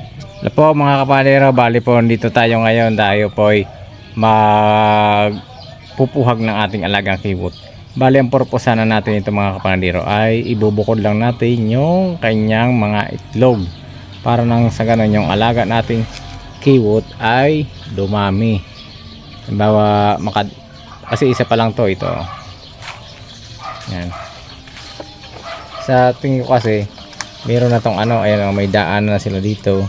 Hello po mga kapadero, bali po dito tayo ngayon. Tayo po ay magpupuhag ng ating alagang kiwot. Bali ang purpose sana natin ito mga kapadero ay ibubukod lang natin yung kanyang mga itlog para nang sa ganun yung alaga nating kiwot ay dumami. Halimbawa kasi isa pa lang to ito. Yan. Sa tingin ko kasi meron na tong ano, ayan, may daan na sila dito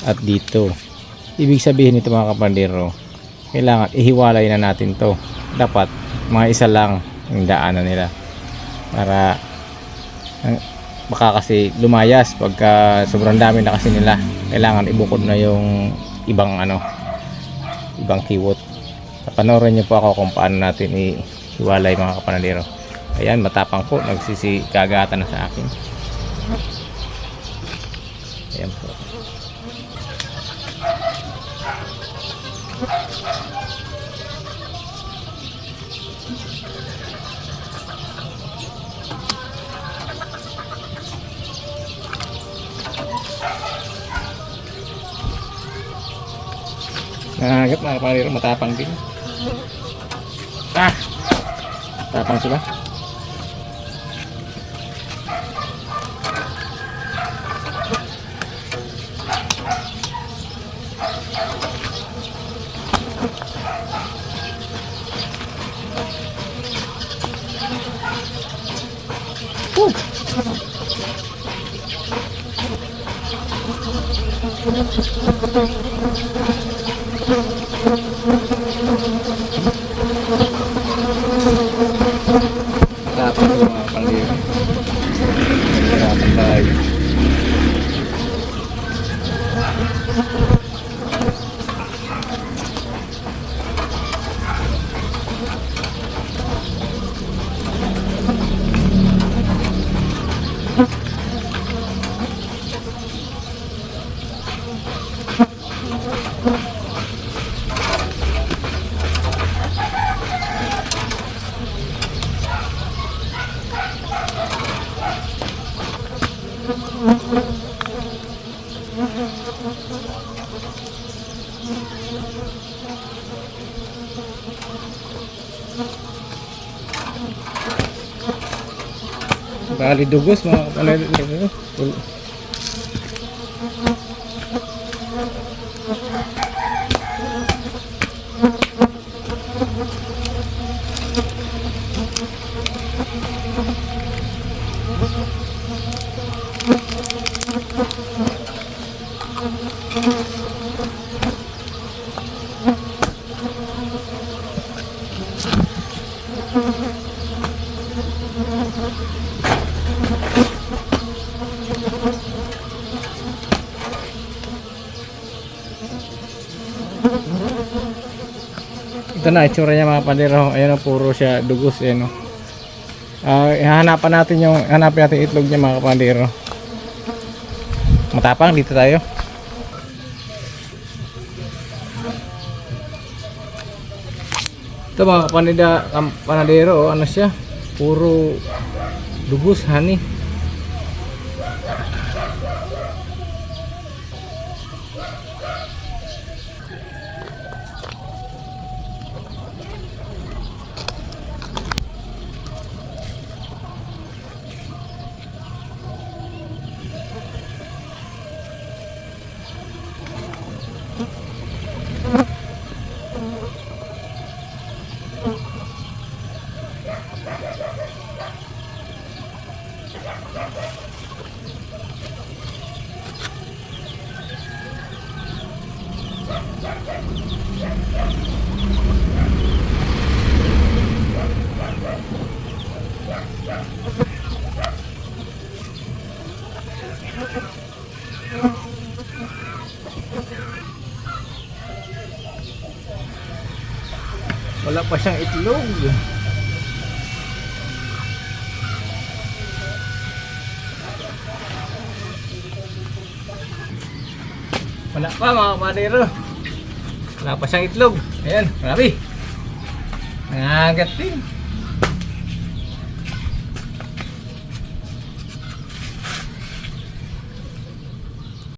at dito. Ibig sabihin nito mga kapandero, kailangan ihiwalay na natin to. Dapat mga isa lang yung daanan nila para baka kasi lumayas pagka sobrang dami na kasi nila. Kailangan ibukod na yung ibang ibang kiwot. Panoorin niyo po ako kung paano natin ihiwalay mga kapandero. Ayan, matapang po, nagsisigagatan na sa akin. Ayan po. Nangangagat mga kapalero, matapang din. Tapang sila. Tapos mga paliro, hirapan tayo. Bali dugos mga kapalero. Ito na itsura niya mga pandero. Ayan o, puro siya dugos. Ayan o. Hanapin natin itlog niya mga pandero. Matapang, dito tayo. Ito mga panadero, ano siya? Puro dugos, honey. Wala pa siyang itlog. Wala pa mga kapadero. Wala pa siyang itlog. Ayan, marami. Nangagat din.